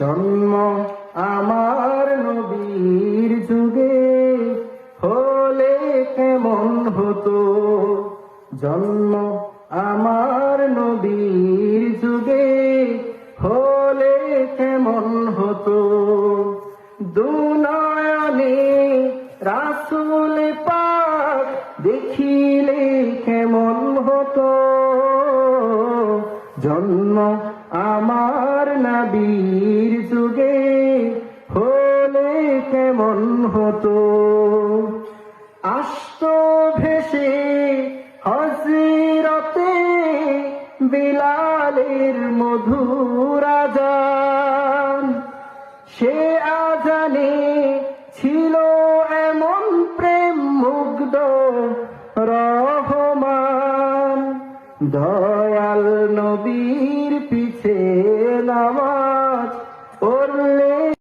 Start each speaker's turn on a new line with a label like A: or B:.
A: জন্ম আমার নবীর যুগে হলে কেমন হতো, জন্ম আমার নবীর যুগে হলে কেমন হতো। দুনয়নে রাসূল পাক দেখিলে কেমন হতো, জন্ম আমার নবীর যুগে হলে কেমন হতো। আসতো ভেসে হযরতে বিলালের মধুর আযান, সে আযানে ছিল এমন প্রেম মুগ্ধ রহমান। দয়াল নবীর পিছে নামাজ